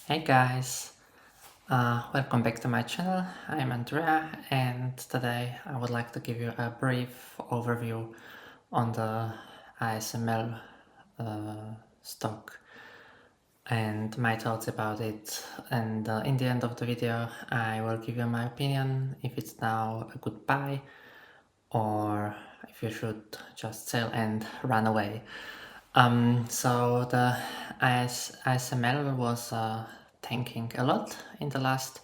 Hey guys, welcome back to my channel. I'm Andrea, and today I would like to give you a brief overview on the ASML stock and my thoughts about it. And in the end of the video I will give you my opinion if it's now a good buy or if you should just sell and run away. So the ASML was tanking a lot in the last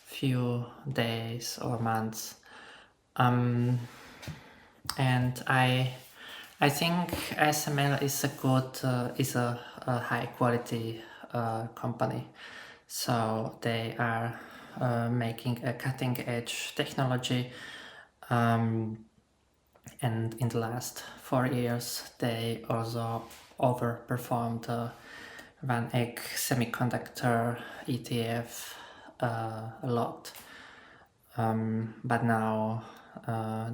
few days or months, and I think ASML is a good a high quality company. So they are making a cutting edge technology. And in the last 4 years they also overperformed the Van Eck semiconductor ETF a lot, but now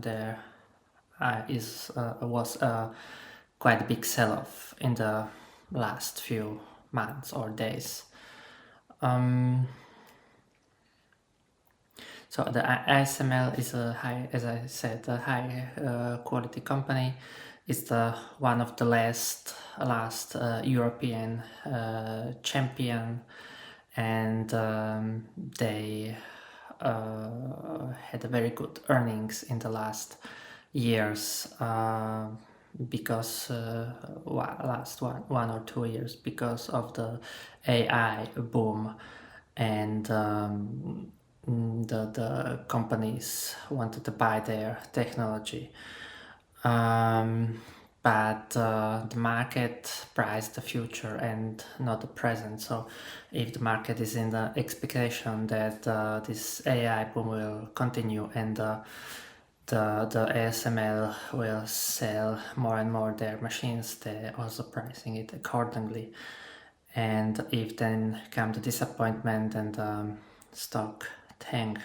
there was a quite big sell-off in the last few months or days. So the ASML is a high, as I said, a high quality company. It's the one of the last European champion, and they had a very good earnings in the last years because last one or 2 years because of the AI boom, and the companies wanted to buy their technology, but the market priced the future and not the present. So if the market is in the expectation that this AI boom will continue and the ASML will sell more and more their machines, they're also pricing it accordingly. And if then come the disappointment and stock tank,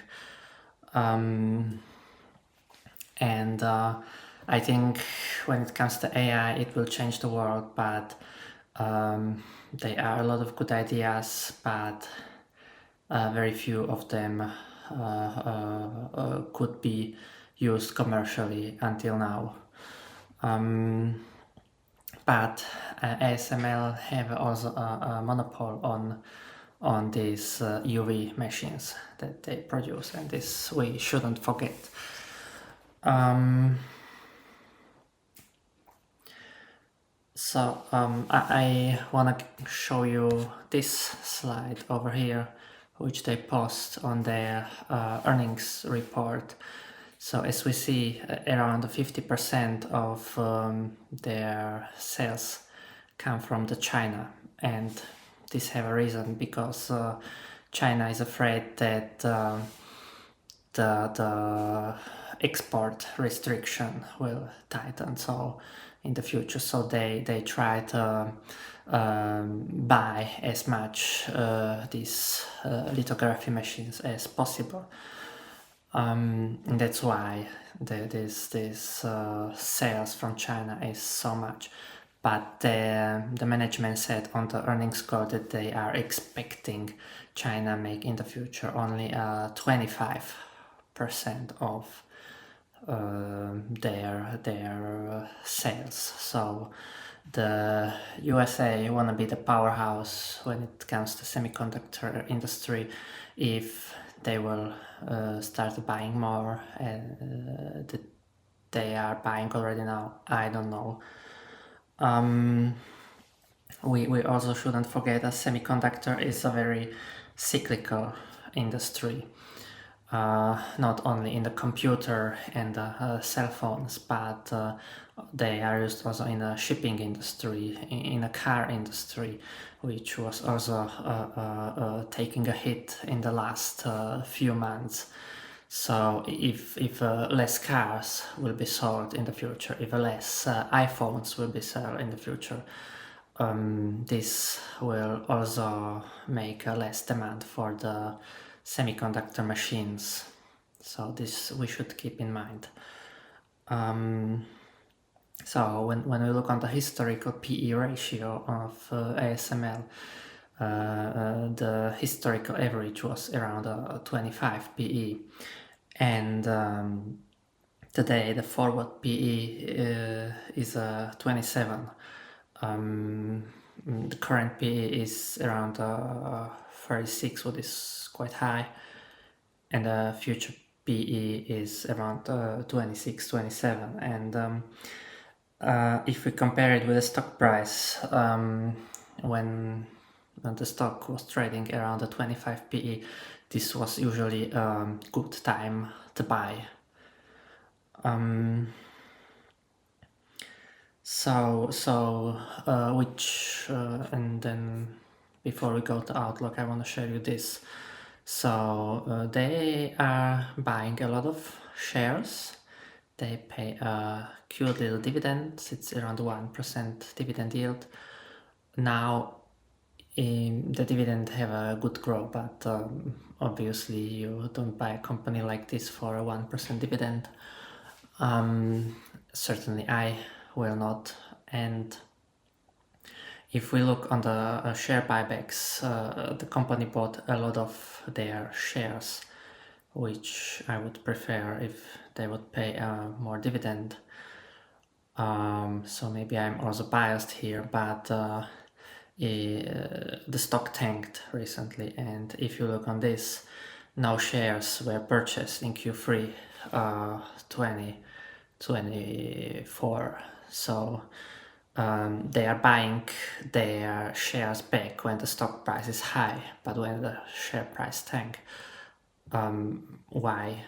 and I think when it comes to AI it will change the world, but there are a lot of good ideas, but very few of them could be used commercially until now. But ASML have also a monopoly on these UV machines that they produce, and this we shouldn't forget. So I want to show you this slide over here, which they post on their earnings report. So as we see, around 50% of their sales come from the China, and this have a reason, because China is afraid that the export restriction will tighten so in the future, so they try to buy as much these lithography machines as possible. And that's why this sales from China is so much. But the management said on the earnings call that they are expecting China make in the future only 25% of their sales. So the USA want to be the powerhouse when it comes to semiconductor industry. If they will start buying more, that they are buying already now, I don't know. We also shouldn't forget that semiconductor is a very cyclical industry. Not only in the computer and the cell phones, but they are used also in the shipping industry, in the car industry, which was also taking a hit in the last few months. So if less cars will be sold in the future, if less iPhones will be sold in the future, this will also make a less demand for the semiconductor machines. So this we should keep in mind. So when we look on the historical PE ratio of ASML, The historical average was around 25 PE, and today the forward PE is 27. The current PE is around 36, what is quite high, and the future PE is around 26, 27. And if we compare it with the stock price, when the stock was trading around the 25 PE, this was usually a good time to buy. And then before we go to Outlook, I want to show you this. So they are buying a lot of shares. They pay a cute little dividend. It's around 1% dividend yield. Now the dividend have a good growth, but obviously you don't buy a company like this for a 1% dividend. Certainly I will not. And if we look on the share buybacks, the company bought a lot of their shares, which I would prefer if they would pay more dividend. So maybe I'm also biased here, but the stock tanked recently, and if you look on this, no shares were purchased in Q3 2024. So they are buying their shares back when the stock price is high, but when the share price tank, why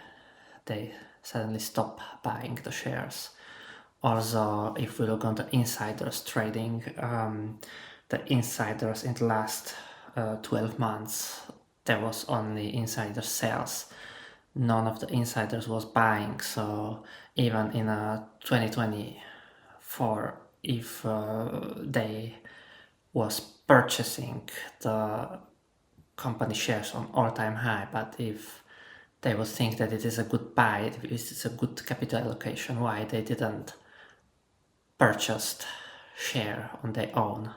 they suddenly stop buying the shares? Also, if we look on the insiders trading, the insiders in the last 12 months, there was only insider sales. None of the insiders was buying. So even in 2024, if they was purchasing the company shares on all-time high, but if they would think that it is a good buy, it is a good capital allocation, why they didn't purchased share on their own?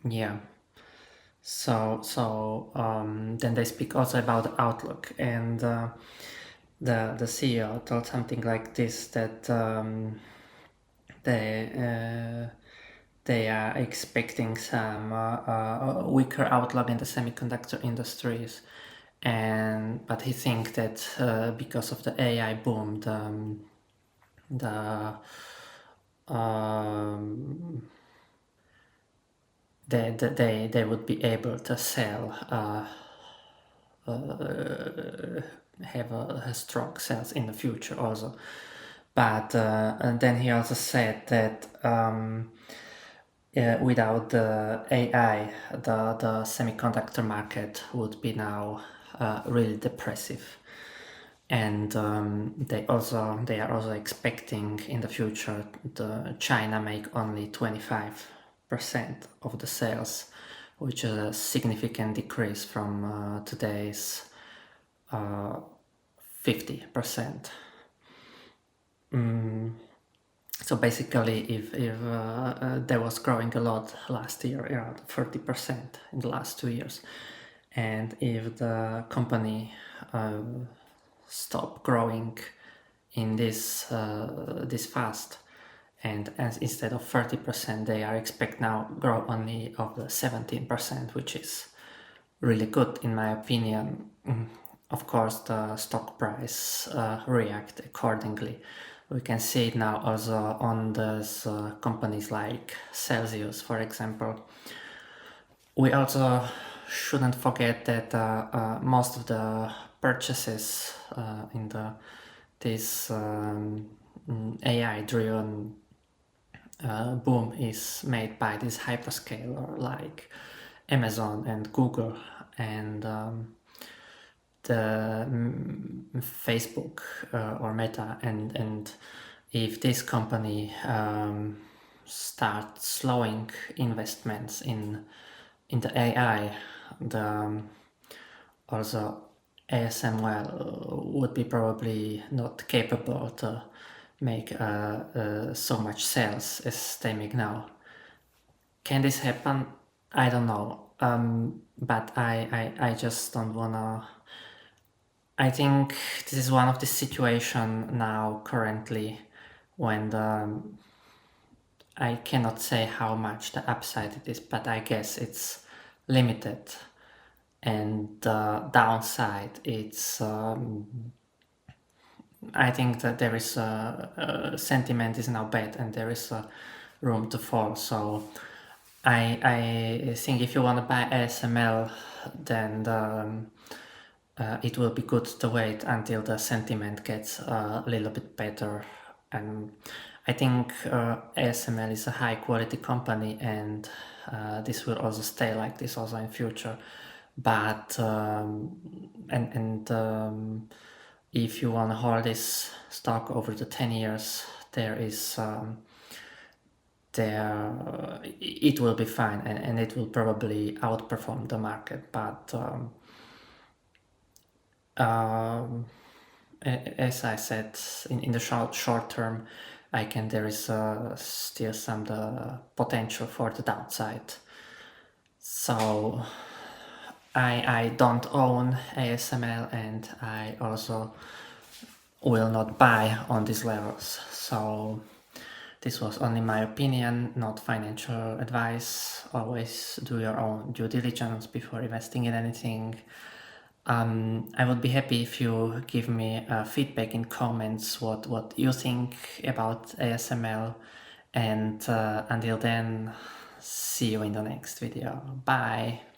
Yeah. So then they speak also about the outlook, and the CEO told something like this, that they are expecting some weaker outlook in the semiconductor industries, but he thinks that because of the AI boom, they would be able to sell, have a strong sales in the future also. But and then he also said that without the AI, the semiconductor market would be now really depressive. And they are also expecting in the future China make only 25% of the sales, which is a significant decrease from today's 50%. So basically, if there was growing a lot last year, around 30% in the last 2 years, and if the company stop growing in this fast, and as instead of 30%, they are expect now grow only of the 17%, which is really good in my opinion. Of course, the stock price react accordingly. We can see it now also on those companies like Celsius, for example. We also shouldn't forget that most of the purchases in this AI-driven boom is made by this hyperscaler like Amazon and Google and the Facebook or Meta, and if this company starts slowing investments in the AI, also ASML would be probably not capable to make so much sales as they make now. Can this happen? I don't know. But I just don't wanna. I think this is one of the situation now currently when I cannot say how much the upside it is, but I guess it's limited. And the downside, it's I think that there is sentiment is now bad and there is room to fall. So I think if you want to buy ASML, then it will be good to wait until the sentiment gets a little bit better. And I think ASML is a high quality company, and this will also stay like this also in future. But if you want to hold this stock over the 10 years, there is it will be fine, and it will probably outperform the market. But as I said, in the short term, there is still some the potential for the downside. So I don't own ASML, and I also will not buy on these levels. So this was only my opinion, not financial advice. Always do your own due diligence before investing in anything. I would be happy if you give me feedback in comments what you think about ASML, and until then, see you in the next video. Bye!